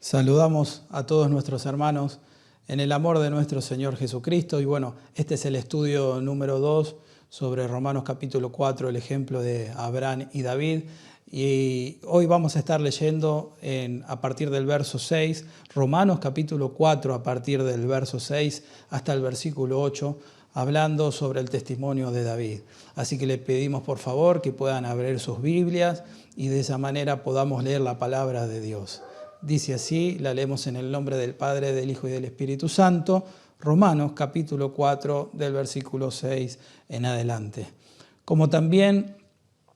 Saludamos a todos nuestros hermanos en el amor de nuestro Señor Jesucristo. Y bueno, este es el estudio número 2 sobre Romanos capítulo 4, el ejemplo de Abraham y David. Y hoy vamos a estar leyendo a partir del verso 6, Romanos capítulo 4 a partir del verso 6 hasta el versículo 8, hablando sobre el testimonio de David. Así que le pedimos por favor que puedan abrir sus Biblias y de esa manera podamos leer la palabra de Dios. Dice así, la leemos en el nombre del Padre, del Hijo y del Espíritu Santo, Romanos capítulo 4 del versículo 6 en adelante. Como también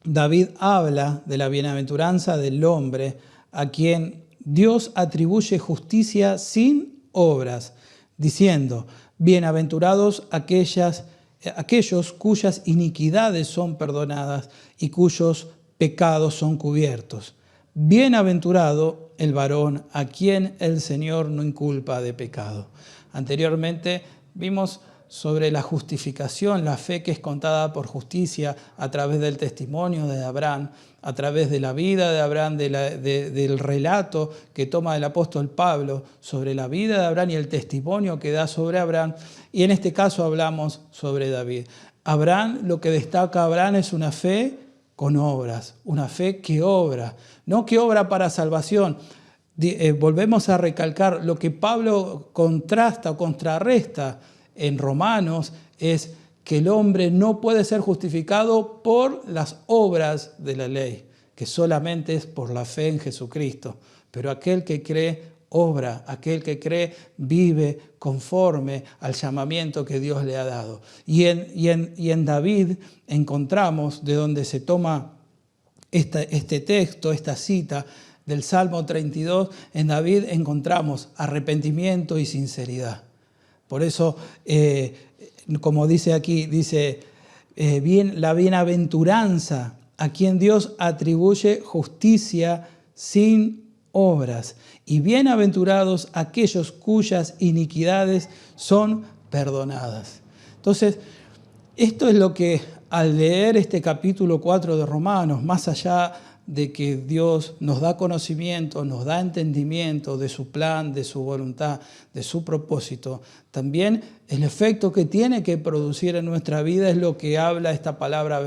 David habla de la bienaventuranza del hombre a quien Dios atribuye justicia sin obras, diciendo, bienaventurados aquellos cuyas iniquidades son perdonadas y cuyos pecados son cubiertos. Bienaventurado el varón a quien el Señor no inculpa de pecado. Anteriormente vimos sobre la justificación, la fe que es contada por justicia a través del testimonio de Abraham, a través de la vida de Abraham, del relato que toma el apóstol Pablo sobre la vida de Abraham y el testimonio que da sobre Abraham. Y en este caso hablamos sobre David. Abraham, lo que destaca Abraham es una fe con obras, una fe que obra, no que obra para salvación. Volvemos a recalcar lo que Pablo contrasta o contrarresta en Romanos es que el hombre no puede ser justificado por las obras de la ley, que solamente es por la fe en Jesucristo. Pero aquel que cree obra, aquel que cree vive conforme al llamamiento que Dios le ha dado. Y en David encontramos de donde se toma este texto, esta cita del Salmo 32, en David encontramos arrepentimiento y sinceridad. Por eso, como dice aquí, dice, la bienaventuranza a quien Dios atribuye justicia sin obras, y bienaventurados aquellos cuyas iniquidades son perdonadas. Entonces, esto es lo que al leer este capítulo 4 de Romanos, más allá de que Dios nos da conocimiento, nos da entendimiento de su plan, de su voluntad, de su propósito, también el efecto que tiene que producir en nuestra vida es lo que habla esta palabra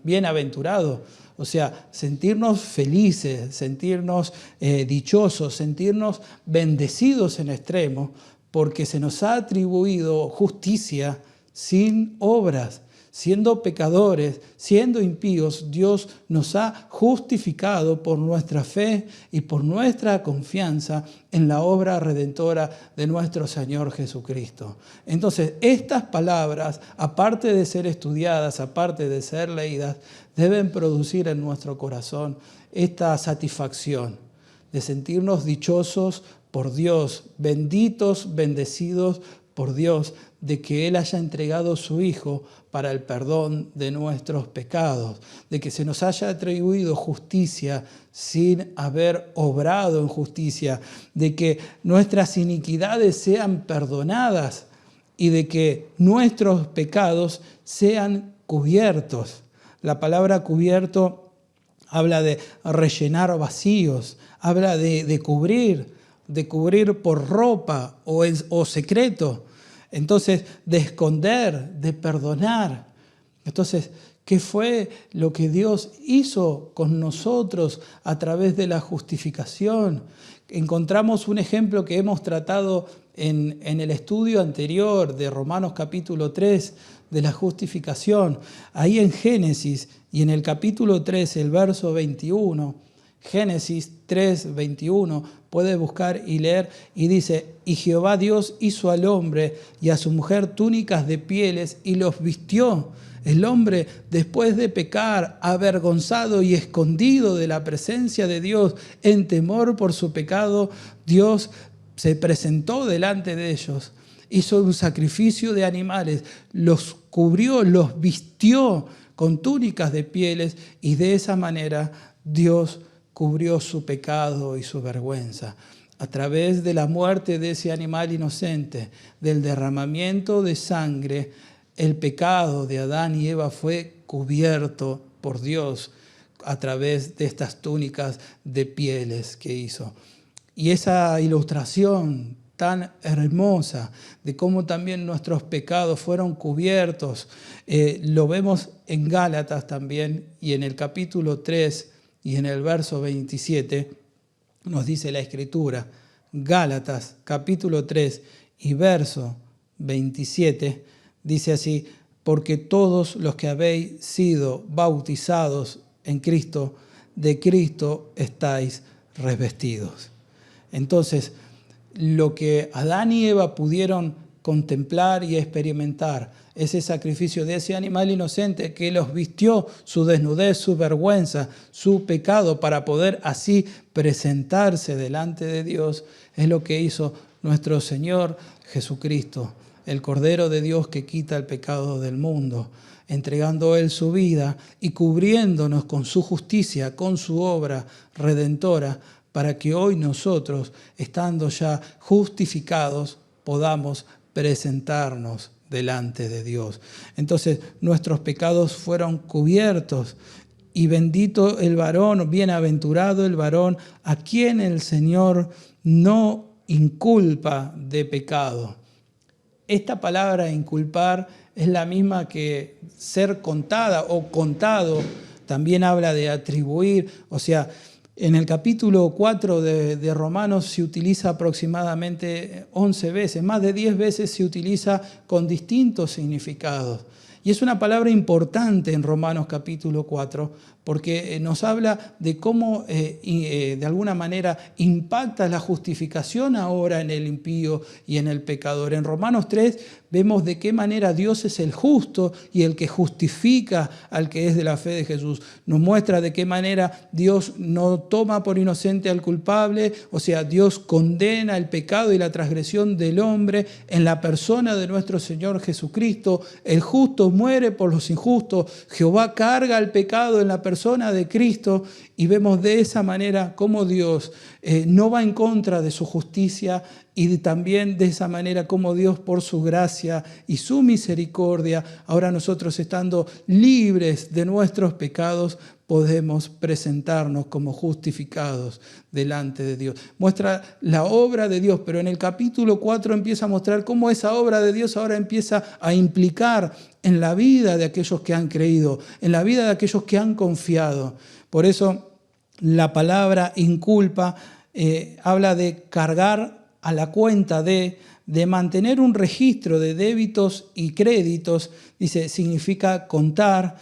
bienaventurado. O sea, sentirnos felices, sentirnos dichosos, sentirnos bendecidos en extremo, porque se nos ha atribuido justicia sin obras. Siendo pecadores, siendo impíos, Dios nos ha justificado por nuestra fe y por nuestra confianza en la obra redentora de nuestro Señor Jesucristo. Entonces, estas palabras, aparte de ser estudiadas, aparte de ser leídas, deben producir en nuestro corazón esta satisfacción de sentirnos dichosos por Dios, benditos, bendecidos por Dios, de que Él haya entregado a su Hijo para el perdón de nuestros pecados, de que se nos haya atribuido justicia sin haber obrado en justicia, de que nuestras iniquidades sean perdonadas y de que nuestros pecados sean cubiertos. La palabra cubierto habla de rellenar vacíos, habla de cubrir por ropa o secreto. Entonces, de esconder, de perdonar. Entonces, ¿qué fue lo que Dios hizo con nosotros a través de la justificación? Encontramos un ejemplo que hemos tratado en el estudio anterior de Romanos capítulo 3, de la justificación. Ahí en Génesis y en el capítulo 3, el verso 21, Génesis 3, 21, puede buscar y leer, y dice, y Jehová Dios hizo al hombre y a su mujer túnicas de pieles y los vistió. El hombre, después de pecar, avergonzado y escondido de la presencia de Dios, en temor por su pecado, Dios se presentó delante de ellos, hizo un sacrificio de animales, los cubrió, los vistió con túnicas de pieles, y de esa manera Dios cubrió su pecado y su vergüenza. A través de la muerte de ese animal inocente, del derramamiento de sangre, el pecado de Adán y Eva fue cubierto por Dios a través de estas túnicas de pieles que hizo. Y esa ilustración tan hermosa de cómo también nuestros pecados fueron cubiertos, lo vemos en Gálatas también, y en el capítulo 3 y en el verso 27 nos dice la Escritura, Gálatas capítulo 3 y verso 27, dice así, porque todos los que habéis sido bautizados en Cristo, de Cristo estáis revestidos. Entonces, lo que Adán y Eva pudieron contemplar y experimentar, ese sacrificio de ese animal inocente que los vistió su desnudez, su vergüenza, su pecado, para poder así presentarse delante de Dios, es lo que hizo nuestro Señor Jesucristo, el Cordero de Dios que quita el pecado del mundo, entregando Él su vida y cubriéndonos con su justicia, con su obra redentora, para que hoy nosotros, estando ya justificados, podamos presentarnos delante de Dios. Entonces, nuestros pecados fueron cubiertos y bendito el varón, bienaventurado el varón, a quien el Señor no inculpa de pecado. Esta palabra inculpar es la misma que ser contada o contado, también habla de atribuir, o sea, en el capítulo 4 de Romanos se utiliza aproximadamente 11 veces, más de 10 veces se utiliza con distintos significados. Y es una palabra importante en Romanos capítulo 4, porque nos habla de cómo de alguna manera impacta la justificación ahora en el impío y en el pecador. En Romanos 3 vemos de qué manera Dios es el justo y el que justifica al que es de la fe de Jesús. Nos muestra de qué manera Dios no toma por inocente al culpable, o sea, Dios condena el pecado y la transgresión del hombre en la persona de nuestro Señor Jesucristo. El justo muere por los injustos. Jehová carga el pecado en la persona de Cristo, y vemos de esa manera cómo Dios no va en contra de su justicia, y también de esa manera cómo Dios, por su gracia y su misericordia, ahora nosotros, estando libres de nuestros pecados, podemos presentarnos como justificados delante de Dios. Muestra la obra de Dios, pero en el capítulo 4 empieza a mostrar cómo esa obra de Dios ahora empieza a implicar en la vida de aquellos que han creído, en la vida de aquellos que han confiado. Por eso la palabra inculpa habla de cargar a la cuenta de mantener un registro de débitos y créditos. Dice, significa contar,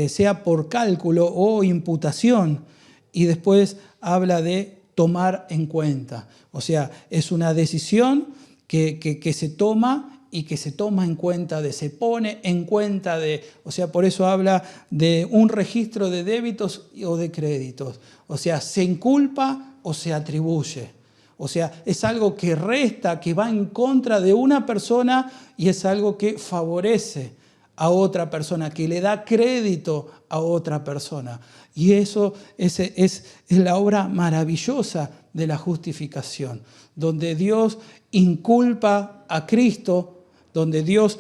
sea por cálculo o imputación. Y después habla de tomar en cuenta. O sea, es una decisión que se toma y que se toma en cuenta de, se pone en cuenta de, o sea, por eso habla de un registro de débitos o de créditos. O sea, se inculpa o se atribuye. O sea, es algo que resta, que va en contra de una persona, y es algo que favorece a otra persona, que le da crédito a otra persona. Y eso es la obra maravillosa de la justificación, donde Dios inculpa a Cristo, donde Dios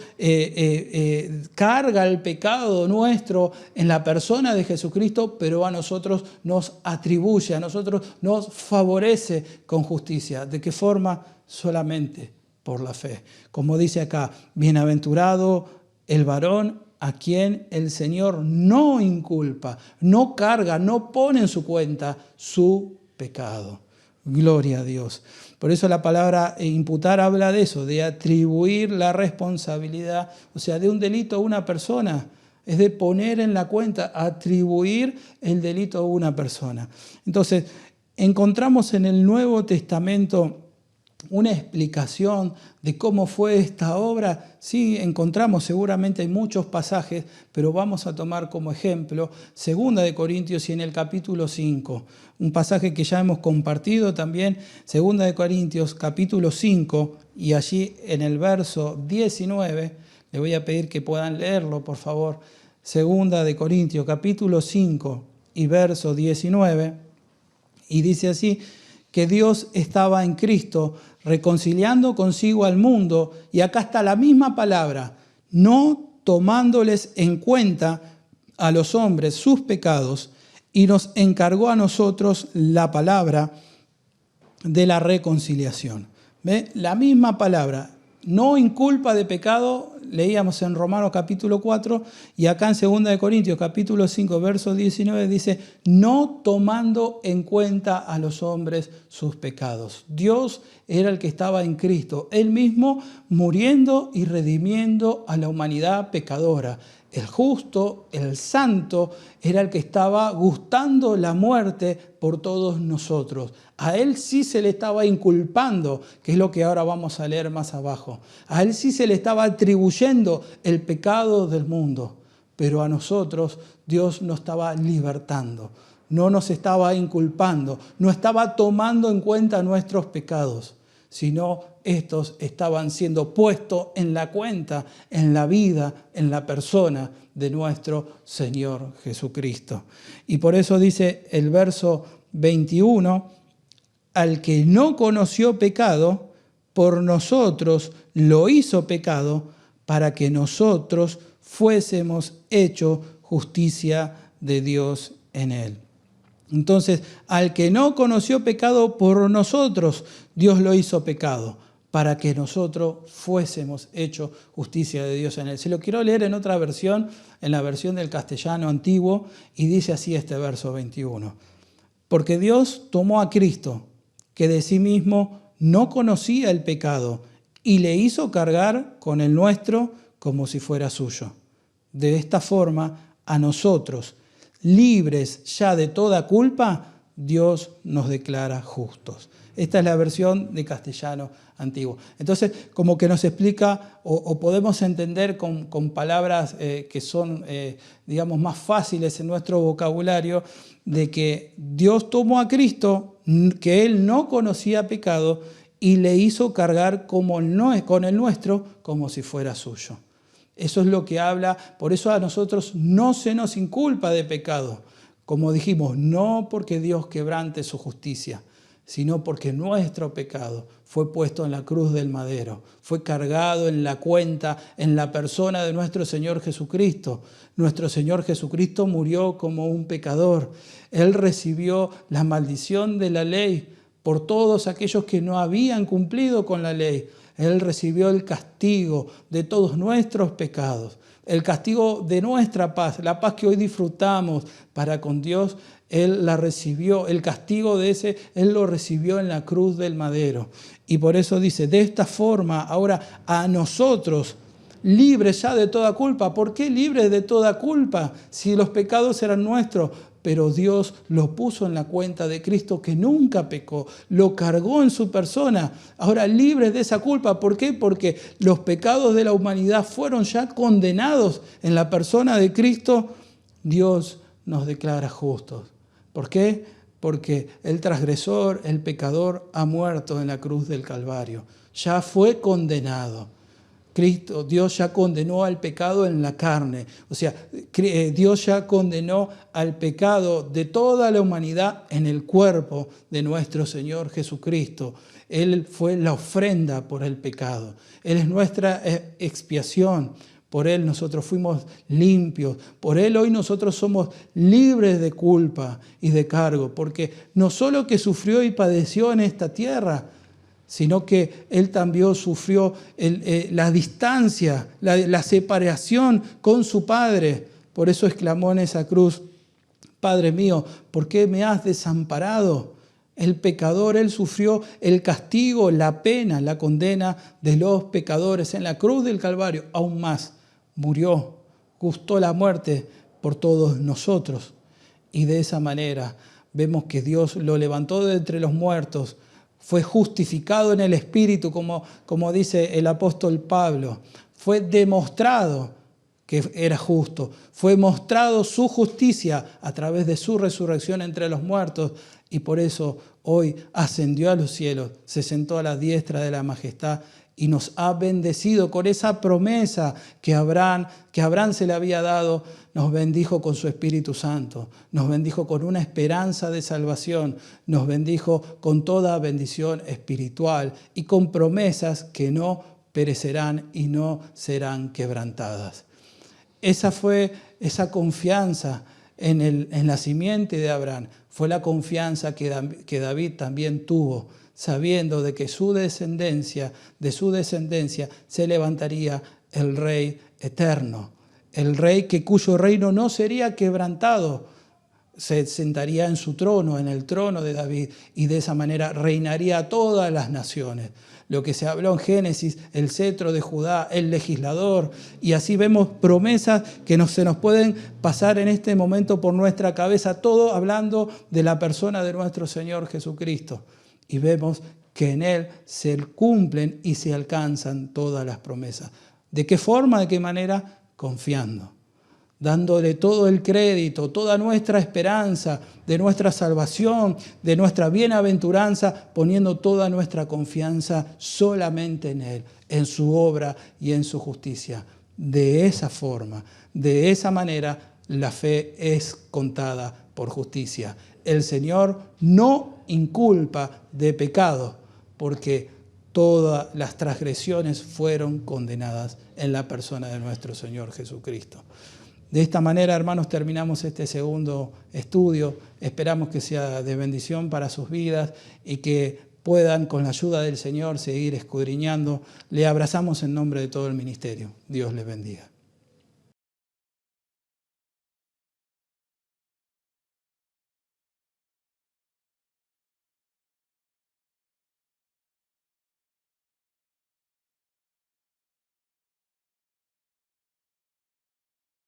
carga el pecado nuestro en la persona de Jesucristo, pero a nosotros nos atribuye, a nosotros nos favorece con justicia. ¿De qué forma? Solamente por la fe. Como dice acá, bienaventurado el varón a quien el Señor no inculpa, no carga, no pone en su cuenta su pecado. Gloria a Dios. Por eso la palabra imputar habla de eso, de atribuir la responsabilidad, o sea, de un delito a una persona. Es de poner en la cuenta, atribuir el delito a una persona. Entonces, encontramos en el Nuevo Testamento una explicación de cómo fue esta obra. Sí, encontramos, seguramente hay muchos pasajes, pero vamos a tomar como ejemplo 2 de Corintios y en el capítulo 5, un pasaje que ya hemos compartido también, 2 de Corintios capítulo 5, y allí en el verso 19, le voy a pedir que puedan leerlo, por favor, 2 de Corintios capítulo 5 y verso 19, y dice así, que Dios estaba en Cristo reconciliando consigo al mundo, y acá está la misma palabra, no tomándoles en cuenta a los hombres sus pecados, y nos encargó a nosotros la palabra de la reconciliación. ¿Ve? La misma palabra, no inculpa de pecado, leíamos en Romanos capítulo 4 y acá en 2 Corintios capítulo 5, verso 19 dice, no tomando en cuenta a los hombres sus pecados. Dios era el que estaba en Cristo, Él mismo muriendo y redimiendo a la humanidad pecadora. El justo, el santo, era el que estaba gustando la muerte por todos nosotros. A Él sí se le estaba inculpando, que es lo que ahora vamos a leer más abajo. A Él sí se le estaba atribuyendo el pecado del mundo. Pero a nosotros Dios nos estaba libertando, no nos estaba inculpando, no estaba tomando en cuenta nuestros pecados, sino estos estaban siendo puestos en la cuenta, en la vida, en la persona de nuestro Señor Jesucristo. Y por eso dice el verso 21, al que no conoció pecado, por nosotros lo hizo pecado, para que nosotros fuésemos hechos justicia de Dios en él. Entonces, al que no conoció pecado, por nosotros Dios lo hizo pecado, para que nosotros fuésemos hechos justicia de Dios en él. Se lo quiero leer en otra versión, en la versión del castellano antiguo, y dice así este verso 21. Porque Dios tomó a Cristo, que de sí mismo no conocía el pecado, y le hizo cargar con el nuestro como si fuera suyo. De esta forma, a nosotros, libres ya de toda culpa, Dios nos declara justos. Esta es la versión de castellano antiguo. Entonces, como que nos explica o podemos entender con palabras que son, digamos, más fáciles en nuestro vocabulario, de que Dios tomó a Cristo, que Él no conocía pecado, y le hizo cargar con el nuestro como si fuera suyo. Eso es lo que habla, por eso a nosotros no se nos inculpa de pecado. Como dijimos, no porque Dios quebrante su justicia, sino porque nuestro pecado fue puesto en la cruz del madero, fue cargado en la cuenta, en la persona de nuestro Señor Jesucristo. Nuestro Señor Jesucristo murió como un pecador. Él recibió la maldición de la ley por todos aquellos que no habían cumplido con la ley. Él recibió el castigo de todos nuestros pecados, el castigo de nuestra paz, la paz que hoy disfrutamos para con Dios. Él la recibió, el castigo de ese, Él lo recibió en la cruz del madero. Y por eso dice, de esta forma, ahora a nosotros, libres ya de toda culpa. ¿Por qué libres de toda culpa? Si los pecados eran nuestros, pero Dios lo puso en la cuenta de Cristo, que nunca pecó, lo cargó en su persona. Ahora libres de esa culpa. ¿Por qué? Porque los pecados de la humanidad fueron ya condenados en la persona de Cristo. Dios nos declara justos. ¿Por qué? Porque el transgresor, el pecador, ha muerto en la cruz del Calvario. Ya fue condenado. Cristo, Dios ya condenó al pecado en la carne. O sea, Dios ya condenó al pecado de toda la humanidad en el cuerpo de nuestro Señor Jesucristo. Él fue la ofrenda por el pecado. Él es nuestra expiación. Por Él nosotros fuimos limpios. Por Él hoy nosotros somos libres de culpa y de cargo. Porque no solo que sufrió y padeció en esta tierra, sino que Él también sufrió la distancia, la separación con su Padre. Por eso exclamó en esa cruz, Padre mío, ¿por qué me has desamparado? El pecador, Él sufrió el castigo, la pena, la condena de los pecadores en la cruz del Calvario. Aún más, murió, gustó la muerte por todos nosotros. Y de esa manera vemos que Dios lo levantó de entre los muertos, fue justificado en el Espíritu, como dice el apóstol Pablo. Fue demostrado que era justo. Fue mostrado su justicia a través de su resurrección entre los muertos. Y por eso hoy ascendió a los cielos, se sentó a la diestra de la majestad y nos ha bendecido con esa promesa que Abraham se le había dado. Nos bendijo con su Espíritu Santo, nos bendijo con una esperanza de salvación, nos bendijo con toda bendición espiritual y con promesas que no perecerán y no serán quebrantadas. Esa fue esa confianza en la simiente de Abraham, fue la confianza que David también tuvo sabiendo de que de su descendencia, se levantaría el Rey eterno, el Rey cuyo reino no sería quebrantado. Se sentaría en su trono, en el trono de David, y de esa manera reinaría a todas las naciones. Lo que se habló en Génesis, el cetro de Judá, el legislador, y así vemos promesas que se nos pueden pasar en este momento por nuestra cabeza, todo hablando de la persona de nuestro Señor Jesucristo. Y vemos que en Él se cumplen y se alcanzan todas las promesas. ¿De qué forma? ¿De qué manera? Confiando, dándole todo el crédito, toda nuestra esperanza de nuestra salvación, de nuestra bienaventuranza, poniendo toda nuestra confianza solamente en Él, en su obra y en su justicia. De esa forma, de esa manera, la fe es contada por justicia. El Señor no inculpa de pecado, porque todas las transgresiones fueron condenadas en la persona de nuestro Señor Jesucristo. De esta manera, hermanos, terminamos este segundo estudio. Esperamos que sea de bendición para sus vidas y que puedan, con la ayuda del Señor, seguir escudriñando. Le abrazamos en nombre de todo el ministerio. Dios les bendiga.